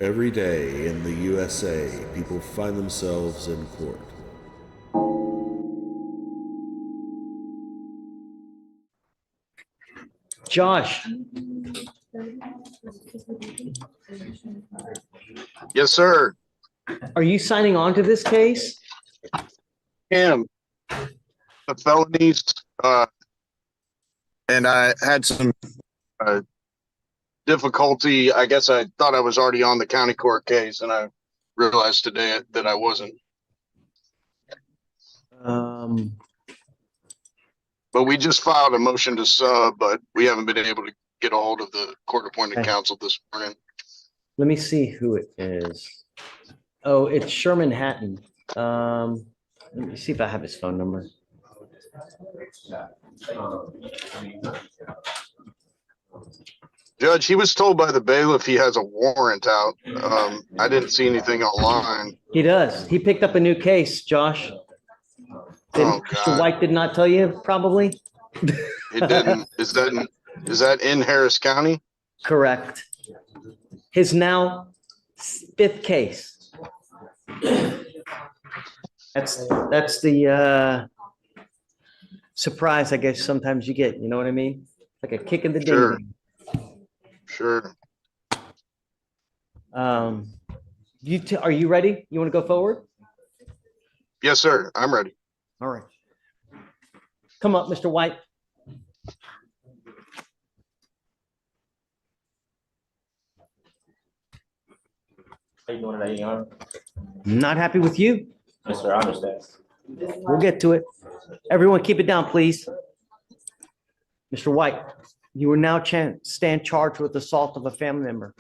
Every day in the USA, people find themselves in court. Josh, Yes, sir. are you signing on to this case? Am the felonies, and I had some difficulty. I guess I thought I was already on the county court case, and I realized today that I wasn't. But we just filed a motion to sub, but we haven't been able to get a hold of the court-appointed Okay. counsel this morning. Let me see who it is. Oh, it's Sherman Hatton. Let me see if I have his phone number. Judge, he was told by the bailiff he has a warrant out. I didn't see anything online. He does. He picked up a new case, Josh. Oh, Mr. God. White did not tell you, probably? It didn't. Is that in Harris County? Correct. His now fifth case. That's the surprise, I guess, sometimes you get. You know what I mean? Like a kick in the Sure. ding. Sure. Are you ready? You want to go forward? Yes, sir. I'm ready. All right. Come up, Mr. White. How you doing today, Your Not happy with you. Yes, sir, I understand. We'll get to it. Everyone keep it down, please. Mr. White, you are now stand charged with assault of a family member.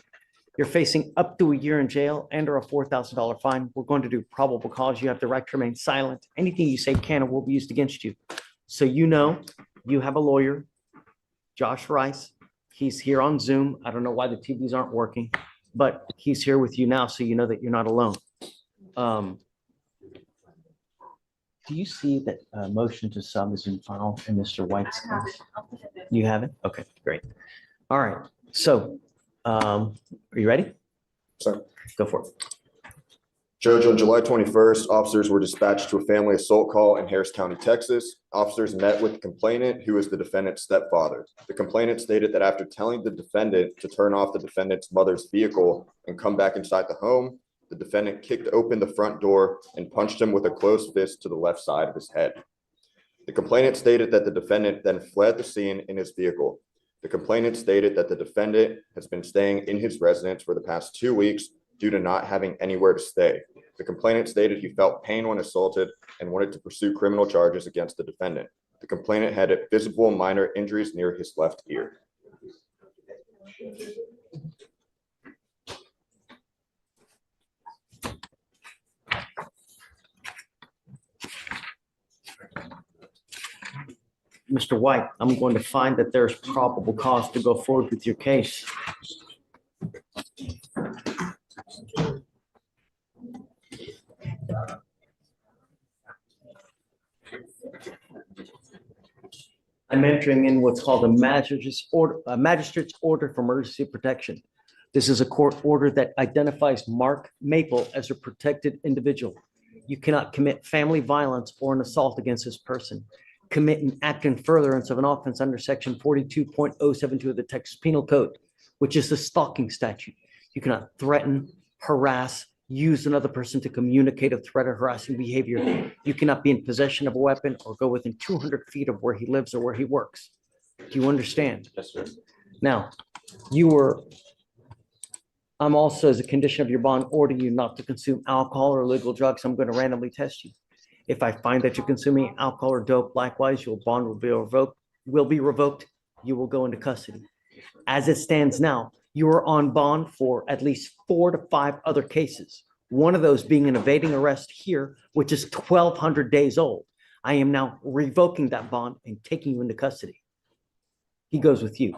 You're facing up to a year in jail and or a $4,000 fine. We're going to do probable cause. You have the right to remain silent. Anything you say can or will be used against you. So you know you have a lawyer, Josh Rice. He's here on Zoom. I don't know why the TVs aren't working, but he's here with you now, so you know that you're not alone. Do you see that motion to sub has been filed in Mr. White's case? You have it? Okay, great. All right. So, are you ready? Sir. Go for it. Judge, on July 21st, officers were dispatched to a family assault call in Harris County, Texas. Officers met with the complainant, who is the defendant's stepfather. The complainant stated that after telling the defendant to turn off the defendant's mother's vehicle and come back inside the home, the defendant kicked open the front door and punched him with a closed fist to the left side of his head. The complainant stated that the defendant then fled the scene in his vehicle. The complainant stated that the defendant has been staying in his residence for the past 2 weeks due to not having anywhere to stay. The complainant stated he felt pain when assaulted and wanted to pursue criminal charges against the defendant. The complainant had visible minor injuries near his left ear. Mr. White, I'm going to find that there's probable cause to go forward with your case. I'm entering in what's called a magistrate's order for emergency protection. This is a court order that identifies Mark Maple as a protected individual. You cannot commit family violence or an assault against this person. Commit an act in furtherance of an offense under section 42.072 of the Texas Penal Code, which is the stalking statute. You cannot threaten, harass, use another person to communicate a threat or harassing behavior. You cannot be in possession of a weapon or go within 200 feet of where he lives or where he works. Do you understand? Yes, sir. Now, I'm also, as a condition of your bond, ordering you not to consume alcohol or illegal drugs. I'm going to randomly test you. If I find that you're consuming alcohol or dope, likewise, your bond will be revoked. You will go into custody. As it stands now, you are on bond for at least 4 to 5 other cases. One of those being an evading arrest here, which is 1,200 days old. I am now revoking that bond and taking you into custody. He goes with you.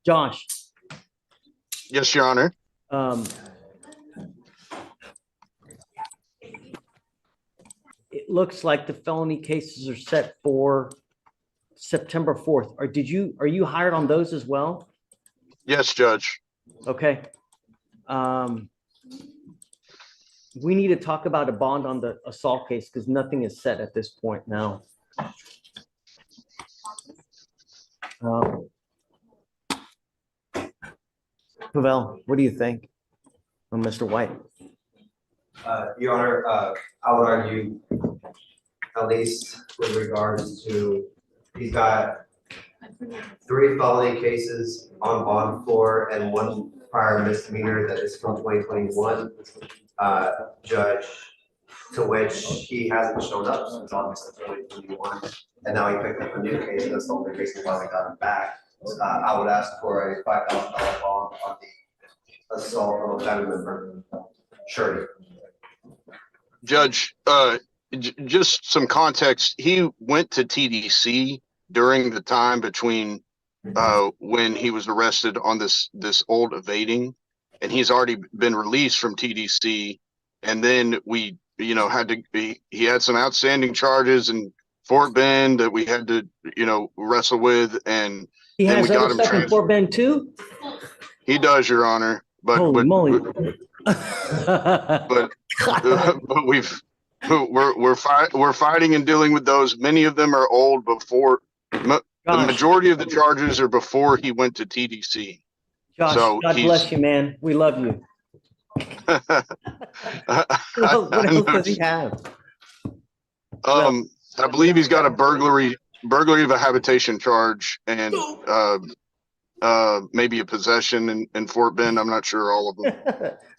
Josh. Yes, Your Honor. It looks like the felony cases are set for September 4th. Are you hired on those as well? Yes, Judge. Okay. We need to talk about a bond on the assault case because nothing is set at this point now. Pavel, what do you think? Mr. White? Your Honor, I would argue, at least with regards to, he's got 3 felony cases on bond for and 1 prior misdemeanor that is from 2021. Judge, to which he hasn't shown up since August of 2021. And now he picked up a new case, that's the only case he finally got him back. I would ask for a $5,000 bond on the assault of a family member. Surety. Judge, just some context. He went to TDC during the time between when he was arrested on this old evading, and he's already been released from TDC. And then we, he had some outstanding charges in Fort Bend that we had to, wrestle with, and He then has we got other him stuff in Fort Bend too? He does, Your Honor. But Holy moly. but we're fighting and dealing with those. Many of them are old before the majority of the charges are before he went to TDC. Josh, So God bless you, man. We love you. What else does he have? I believe he's got a burglary of a habitation charge and maybe a possession in Fort Bend. I'm not sure all of them.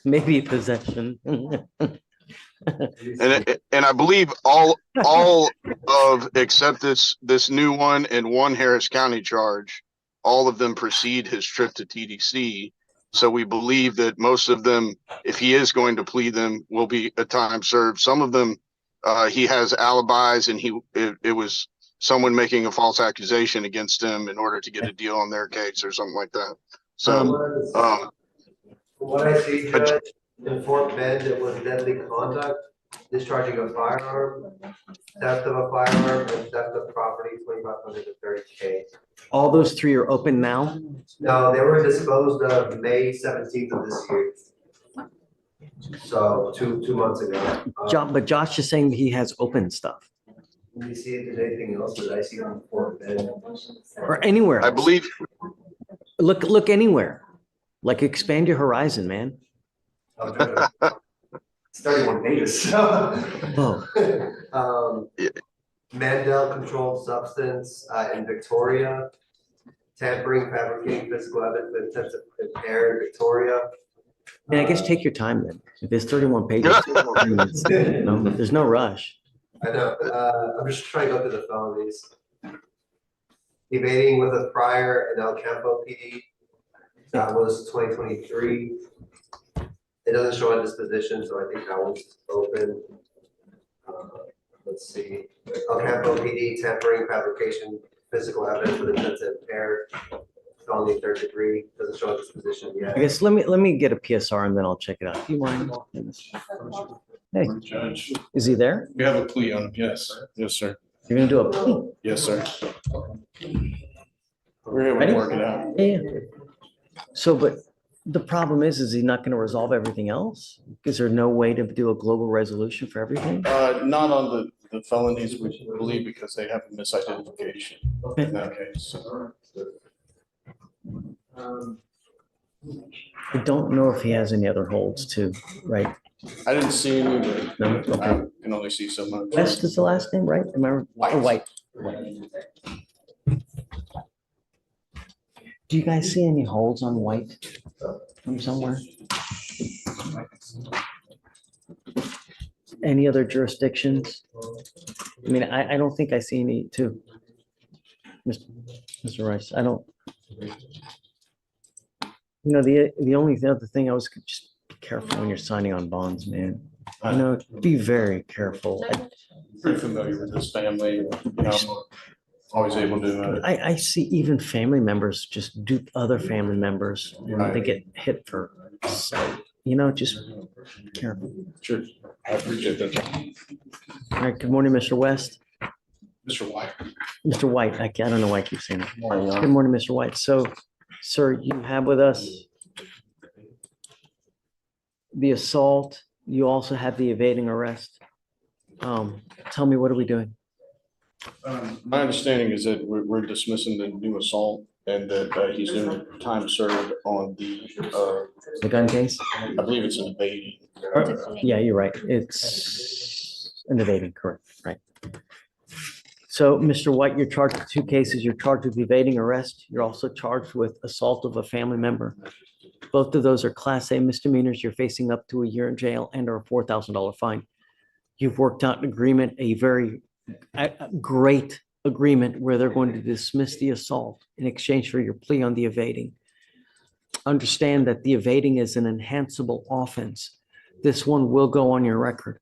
Maybe a possession. And I believe all of except this new one and 1 Harris County charge, all of them precede his trip to TDC. So we believe that most of them, if he is going to plead them, will be a time served. Some of them, he has alibis, and it was someone making a false accusation against him in order to get a deal on their case or something like that. So, from what I see, Judge, in Fort Bend, it was deadly conduct, discharging a firearm, theft of a firearm, and theft of property, 2,500 to 30K. All those 3 are open now? No, they were disposed of May 17th of this year. So 2 months ago. But Josh is saying he has open stuff. Let me see if there's anything else that I see on Fort Bend. Or anywhere. I believe. Look anywhere. Like expand your horizon, man. It's 31 pages. So. Oh. Mandel controlled substance in Victoria. Tampering, fabricating physical evidence with intent to impair in Victoria. I guess take your time then. If it's 31 pages, there's no rush. I know. I'm just trying to go through the felonies. Evading with a prior in El Campo PD. That was 2023. It doesn't show a disposition, so I think that one's open. Let's see. El Campo PD, tampering, fabrication, physical evidence with intent to impair. Felony 3rd degree, doesn't show a disposition yet. I guess let me get a PSR and then I'll check it out. Do you mind? Hey, Judge, is he there? we have a plea on him. Yes, yes, sir. You're gonna do a plea? Yes, sir. We're able Ready? to work it out. Yeah. So, but the problem is he not gonna resolve everything else? Is there no way to do a global resolution for everything? Not on the felonies, we believe, because they have a misidentification in that case. So. I don't know if he has any other holds too, right? I didn't see any, but No? I Okay. can only see so much. West is the last name, right? Am I White. or White? Do you guys see any holds on White from somewhere? Any other jurisdictions? I mean, I don't think I see any too. Mr. Rice, I don't. The only other thing I was just be careful when you're signing on bonds, man. Be very careful. Pretty familiar with this family, always able to. I see even family members just dupe other family members when they get hit for sight. Just careful. Sure, I appreciate that. All right, good morning, Mr. West. Mr. White. Mr. White, I don't know why I keep saying that. Good morning, Mr. White. So Sir, you have with us the assault. You also have the evading arrest. Tell me, what are we doing? My understanding is that we're dismissing the new assault and that he's doing time served on The gun case? I believe it's an evading. Yeah, you're right. It's an evading, correct, right. So, Mr. White, you're charged with two cases. You're charged with evading arrest. You're also charged with assault of a family member. Both of those are Class A misdemeanors. You're facing up to a year in jail and or a $4,000 fine. You've worked out an agreement, a very great agreement where they're going to dismiss the assault in exchange for your plea on the evading. Understand that the evading is an enhanceable offense. This one will go on your record.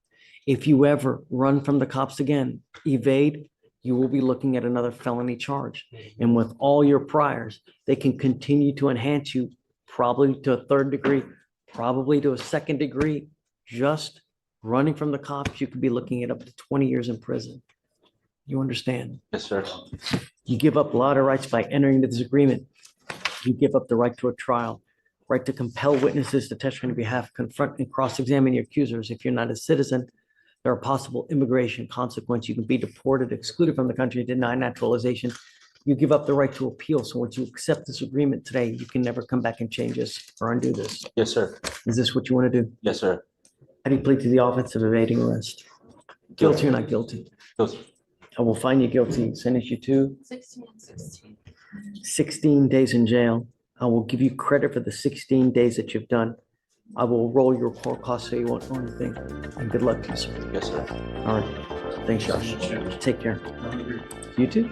If you ever run from the cops again, evade, you will be looking at another felony charge. And with all your priors, they can continue to enhance you probably to a third degree, probably to a second degree. Just running from the cops, you could be looking at up to 20 years in prison. You understand? Yes, sir. You give up a lot of rights by entering into this agreement. You give up the right to a trial, right to compel witnesses to testify on your behalf, confront and cross-examine your accusers. If you're not a citizen, there are possible immigration consequences. You can be deported, excluded from the country, denied naturalization. You give up the right to appeal. So once you accept this agreement today, you can never come back and change this or undo this. Yes, sir. Is this what you want to do? Yes, sir. How do you plead to the offense of evading arrest? Guilty or not guilty? Guilty. I will find you guilty, sentence you to 16 days in jail. I will give you credit for the 16 days that you've done. I will roll your court costs so you won't owe anything. And good luck to you, sir. Yes, sir. All right. Thanks, Josh. Take care. You too.